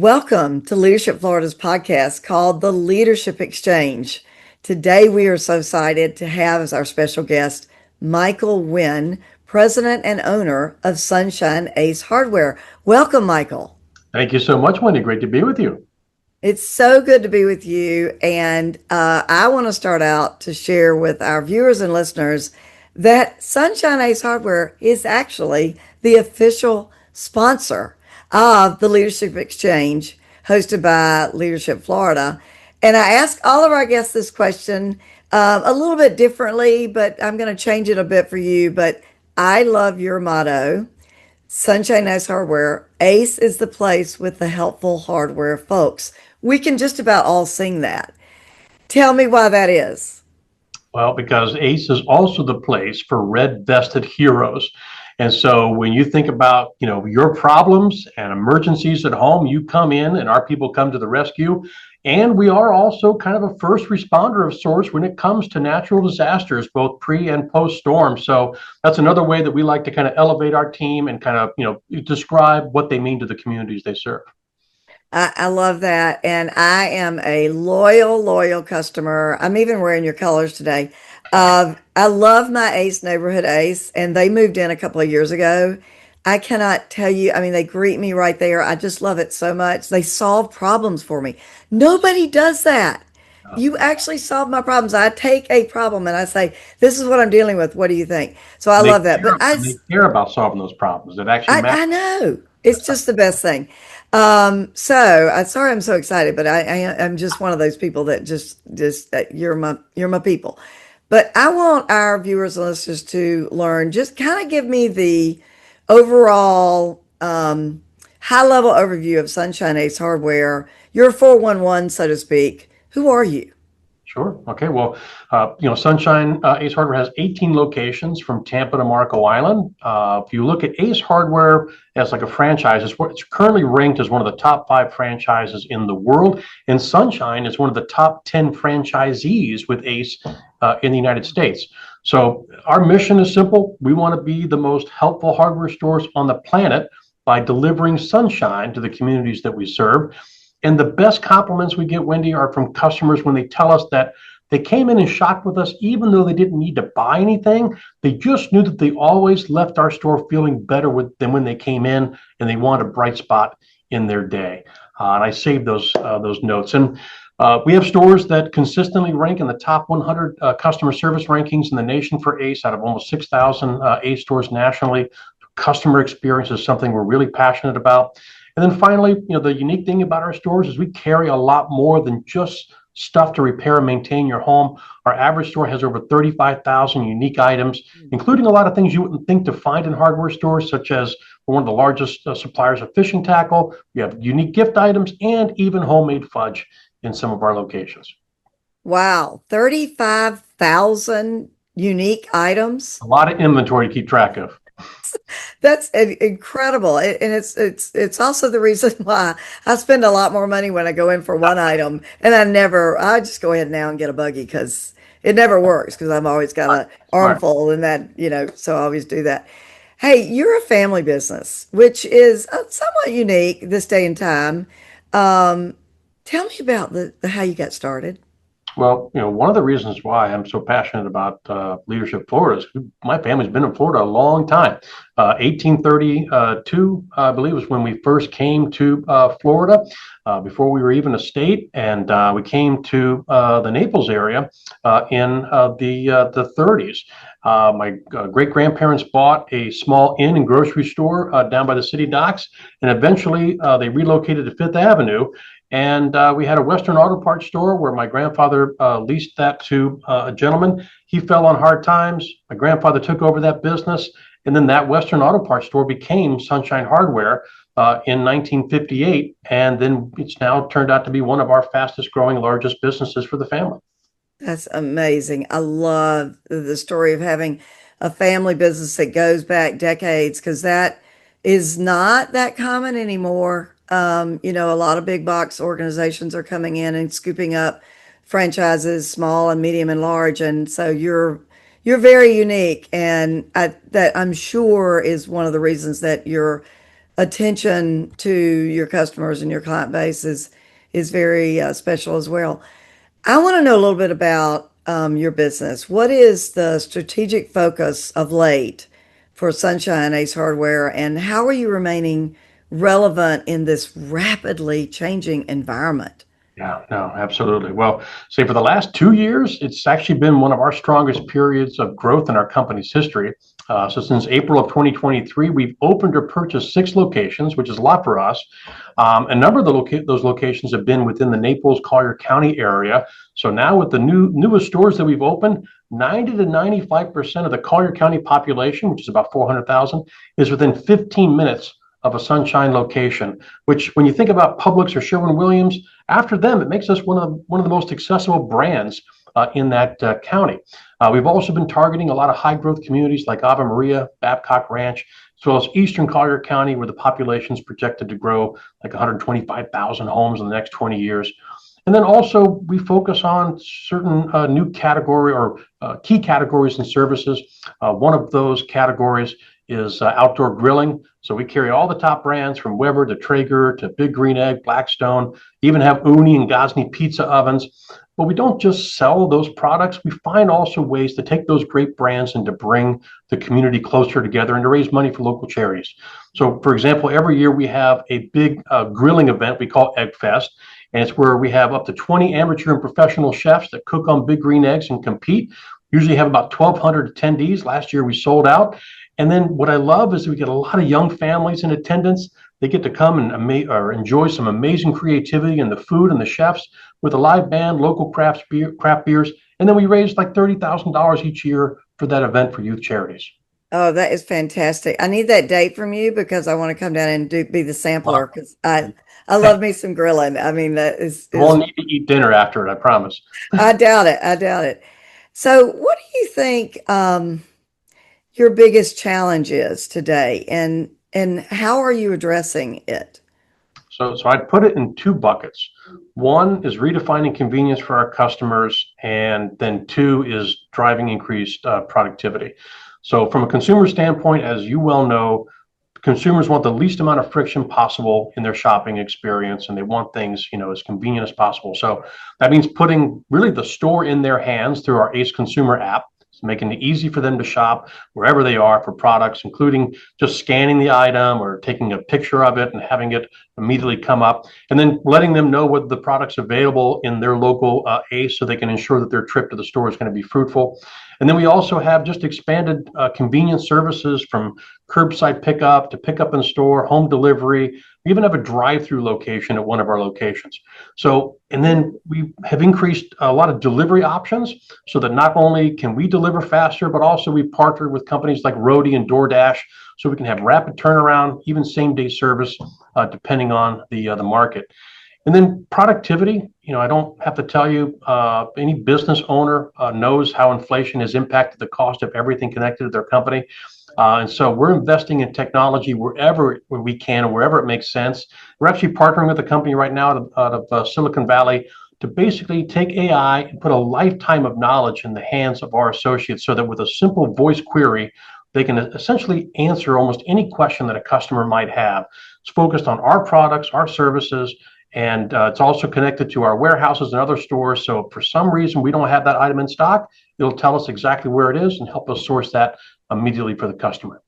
Welcome to Leadership Florida's podcast called The Leadership Exchange. Today, we are so excited to have as our special guest Michael Wynn, president and owner of Sunshine Ace Hardware. Welcome, Michael. Thank you so much, Wendy. Great to be with you. It's so good to be with you. And I want to start out to share with our viewers and listeners that Sunshine Ace Hardware is actually the official sponsor of the Leadership Exchange hosted by Leadership Florida. And I ask all of our guests this question a little bit differently, but I'm going to change it a bit for you. But I love your motto, Sunshine Ace Hardware. Ace is the place with the helpful hardware folks. We can just about all sing that. Tell me why that is. Well, because ACE is also the place for red vested heroes. And so when you think about, your problems and emergencies at home, you come in and our people come to the rescue. And we are also kind of a first responder of sorts when it comes to natural disasters, both pre and post storm. So that's another way that we like to kind of elevate our team and kind of, describe what they mean to the communities they serve. I love that. And I am a loyal customer. I'm even wearing your colors today. I love my Ace neighborhood Ace, and they moved in a couple of years ago. I cannot tell you, I mean, they greet me right there. I just love it so much. They solve problems for me. Nobody does that. You actually solve my problems. I take a problem and I say, this is what I'm dealing with. What do you think? So I love that. They care about solving those problems. It actually matters. I know. It's just the best thing. Sorry I'm so excited, but I'm just one of those people that just you're my people. But I want our viewers and listeners to learn, just kind of give me the overall high level overview of Sunshine Ace Hardware, your 411, so to speak. Who are you? Sure. Okay. Well, Sunshine Ace Hardware has 18 locations from Tampa to Marco Island. If you look at Ace Hardware as like a franchise, it's currently ranked as one of the top 5 franchises in the world. And Sunshine is one of the top 10 franchisees with Ace in the United States. So our mission is simple. We want to be the most helpful hardware stores on the planet by delivering sunshine to the communities that we serve. And the best compliments we get, Wendy, are from customers when they tell us that they came in and shopped with us, even though they didn't need to buy anything. They just knew that they always left our store feeling better than when they came in, and they want a bright spot in their day. And I saved those notes. And we have stores that consistently rank in the top 100 customer service rankings in the nation for ACE out of almost 6,000 ACE stores nationally. Customer experience is something we're really passionate about. And then finally, the unique thing about our stores is we carry a lot more than just stuff to repair and maintain your home. Our average store has over 35,000 unique items, including a lot of things you wouldn't think to find in hardware stores, such as we're one of the largest suppliers of fishing tackle. We have unique gift items and even homemade fudge in some of our locations. Wow, 35,000 unique items. A lot of inventory to keep track of. That's incredible. And it's also the reason why I spend a lot more money when I go in for one item, and I just go ahead now and get a buggy because it never works because I've always got an armful and that, so I always do that. Hey, you're a family business, which is somewhat unique this day and time. Tell me about how you got started. Well, one of the reasons why I'm so passionate about Leadership Florida is my family's been in Florida a long time. 1832, I believe, was when we first came to Florida, before we were even a state, and we came to the Naples area in the 30s. My great-grandparents bought a small inn and grocery store down by the city docks, and eventually they relocated to Fifth Avenue. And we had a Western Auto Parts store where my grandfather leased that to a gentleman. He fell on hard times. My grandfather took over that business. And then that Western Auto Parts store became Sunshine Hardware in 1958. And then it's now turned out to be one of our fastest growing, largest businesses for the family. That's amazing. I love the story of having a family business that goes back decades because that is not that common anymore. A lot of big box organizations are coming in and scooping up franchises, small and medium and large. And so you're very unique. And that I'm sure is one of the reasons that you're attention to your customers and your client base is very special as well. I want to know a little bit about your business. What is the strategic focus of late for Sunshine Ace Hardware, and how are you remaining relevant in this rapidly changing environment? Yeah, no, absolutely. Well, say for the last 2 years, it's actually been one of our strongest periods of growth in our company's history. So since April of 2023, we've opened or purchased 6 locations, which is a lot for us. A number of those locations have been within the Naples, Collier County area. So now with the newest stores that we've opened, 90 to 95% of the Collier County population, which is about 400,000, is within 15 minutes of a Sunshine location, which when you think about Publix or Sherwin-Williams, after them, it makes us one of the most accessible brands in that county. We've also been targeting a lot of high growth communities like Ave Maria, Babcock Ranch, as well as Eastern Collier County, where the population is projected to grow like 125,000 homes in the next 20 years. And then also we focus on certain new category or key categories and services. One of those categories is outdoor grilling. So we carry all the top brands from Weber to Traeger to Big Green Egg, Blackstone, even have Uni and Gosney pizza ovens. But we don't just sell those products. We find also ways to take those great brands and to bring the community closer together and to raise money for local charities. So, for example, every year we have a big grilling event we call Egg Fest. And it's where we have up to 20 amateur and professional chefs that cook on Big Green Eggs and compete. Usually have about 1,200 attendees. Last year we sold out. And then what I love is we get a lot of young families in attendance. They get to come and enjoy some amazing creativity in the food and the chefs with a live band, local craft beers. And then we raise like $30,000 each year for that event for youth charities. Oh, that is fantastic. I need that date from you because I want to come down and be the sampler because I love me some grilling. I mean, that We'll is need to eat dinner after it, I promise. I doubt it. I doubt it. So, what do you think your biggest challenge is today, and how are you addressing it? So I'd put it in 2 buckets. One is redefining convenience for our customers, and then 2 is driving increased productivity. So from a consumer standpoint, as you well know, consumers want the least amount of friction possible in their shopping experience, and they want things, as convenient as possible. So that means putting really the store in their hands through our Ace Consumer app. It's making it easy for them to shop wherever they are for products, including just scanning the item or taking a picture of it and having it immediately come up, and then letting them know what the product's available in their local Ace so they can ensure that their trip to the store is going to be fruitful. And then we also have just expanded convenience services from curbside pickup to pickup in store, home delivery. We even have a drive-through location at one of our locations. So, and then we have increased a lot of delivery options so that not only can we deliver faster, but also we partnered with companies like Roadie and DoorDash so we can have rapid turnaround, even same-day service, depending on the market. And then productivity, I don't have to tell you, any business owner knows how inflation has impacted the cost of everything connected to their company. And so we're investing in technology wherever we can and wherever it makes sense. We're actually partnering with a company right now out of Silicon Valley to basically take AI and put a lifetime of knowledge in the hands of our associates so that with a simple voice query, they can essentially answer almost any question that a customer might have. It's focused on our products, our services, and it's also connected to our warehouses and other stores. So if for some reason we don't have that item in stock, it'll tell us exactly where it is and help us source that immediately for the customer.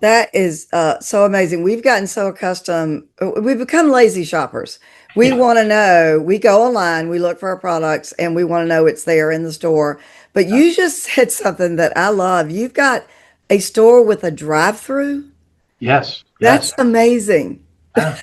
That is so amazing. We've gotten so accustomed, we've become lazy shoppers. We want to know, we go online, we look for our products, and we want to know it's there in the store. But you just said something that I love. You've got a store with a drive-through. Yes, That's yes. amazing. Yeah.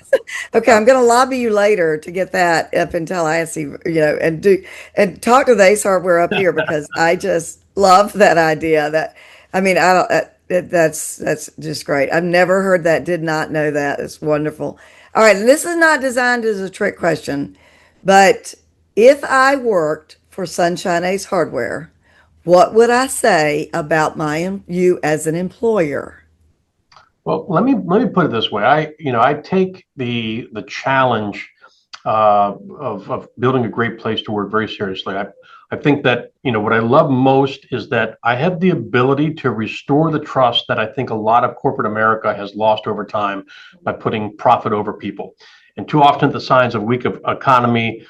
Okay, I'm going to lobby you later to get that up in Tallahassee, and talk to the Ace Hardware up here because I just love that idea. That I mean, I don't. That's just great. I've never heard that. Did not know that. It's wonderful. All right, and this is not designed as a trick question, but if I worked for Sunshine Ace Hardware, what would I say about you as an employer? Well, let me put it this way. I take the challenge of building a great place to work very seriously. I think that, what I love most is that I have the ability to restore the trust that I think a lot of corporate America has lost over time by putting profit over people. And too often, the signs of weak economy,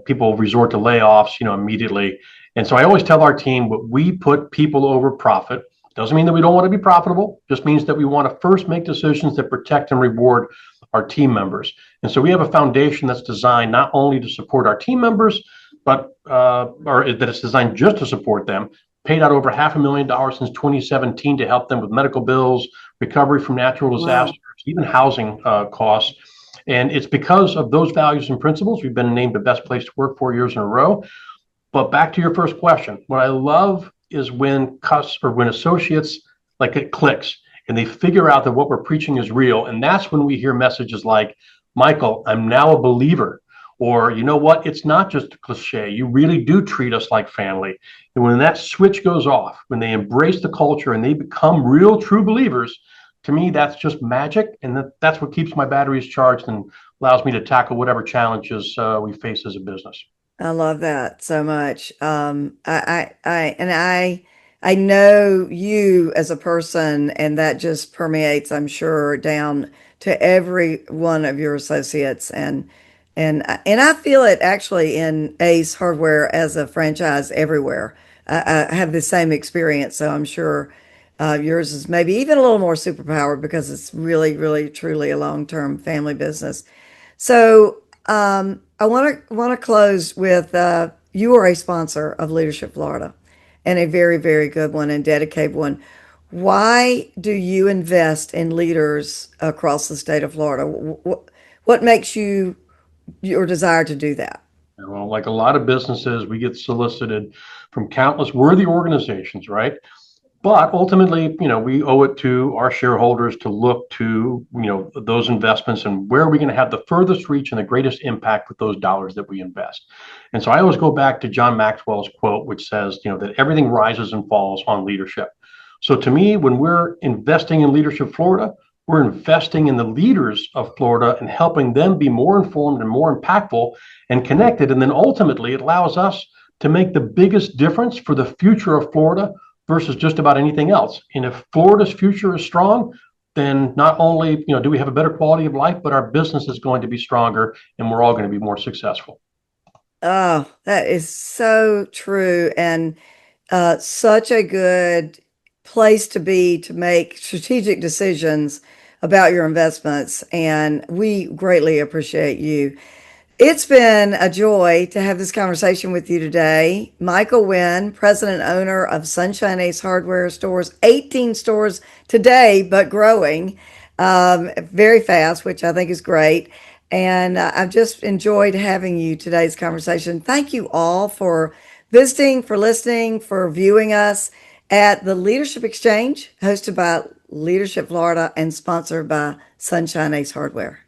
people resort to layoffs, immediately. And so I always tell our team, what we put people over profit. Doesn't mean that we don't want to be profitable, just means that we want to first make decisions that protect and reward our team members. And so we have a foundation that's designed not only to support our team members, but or that it's designed just to support them. Paid out over $500,000 since 2017 to help them with medical bills, recovery from natural Wow. disasters, even housing costs. And it's because of those values and principles we've been named the best place to work 4 years in a row. But back to your first question, what I love is when when associates, like, it clicks and they figure out that what we're preaching is real. And that's when we hear messages like, Michael, I'm now a believer. Or, you know what, it's not just a cliche. You really do treat us like family. And when that switch goes off, when they embrace the culture and they become real, true believers, to me, that's just magic. And that's what keeps my batteries charged and allows me to tackle whatever challenges we face as a business. I love that so much. I know you as a person, and that just permeates, I'm sure, down to every one of your associates, and I feel it actually in Ace Hardware as a franchise everywhere. I have the same experience, so I'm sure yours is maybe even a little more superpowered because it's really, really, truly a long-term family business. So I want to close with you are a sponsor of Leadership Florida, and a very, very good one and dedicated one. Why do you invest in leaders across the state of Florida? What makes you your desire to do that? Well, like a lot of businesses, we get solicited from countless worthy organizations, right? But ultimately, we owe it to our shareholders to look to, those investments and where are we going to have the furthest reach and the greatest impact with those dollars that we invest. And so I always go back to John Maxwell's quote, which says, that everything rises and falls on leadership. So to me, when we're investing in Leadership Florida, we're investing in the leaders of Florida and helping them be more informed and more impactful and connected. And then ultimately, it allows us to make the biggest difference for the future of Florida versus just about anything else. And if Florida's future is strong, then not only, do we have a better quality of life, but our business is going to be stronger and we're all going to be more successful. Oh, that is so true, and such a good place to be to make strategic decisions about your investments. And we greatly appreciate you. It's been a joy to have this conversation with you today. Michael Wynn, president and owner of Sunshine Ace Hardware Stores, 18 stores today, but growing very fast, which I think is great. And I've just enjoyed having you today's conversation. Thank you all for visiting, for listening, for viewing us at the Leadership Exchange, hosted by Leadership Florida and sponsored by Sunshine Ace Hardware.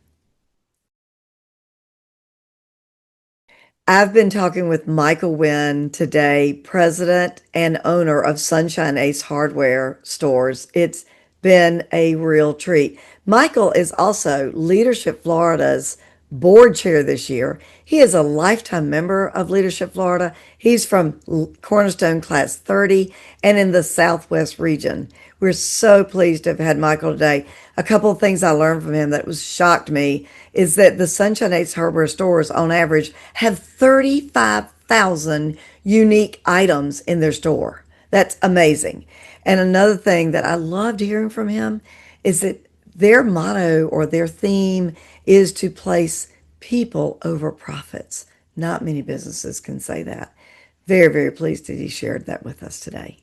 I've been talking with Michael Wynn today, president and owner of Sunshine Ace Hardware Stores. It's been a real treat. Michael is also Leadership Florida's board chair this year. He is a lifetime member of Leadership Florida. He's from Cornerstone Class 30 and in the Southwest region. We're so pleased to have had Michael today. A couple of things I learned from him that was shocked me is that the Sunshine Ace Hardware stores on average have 35,000 unique items in their store. That's amazing. And another thing that I loved hearing from him is that their motto or their theme is to place people over profits. Not many businesses can say that. Very, very pleased that he shared that with us today.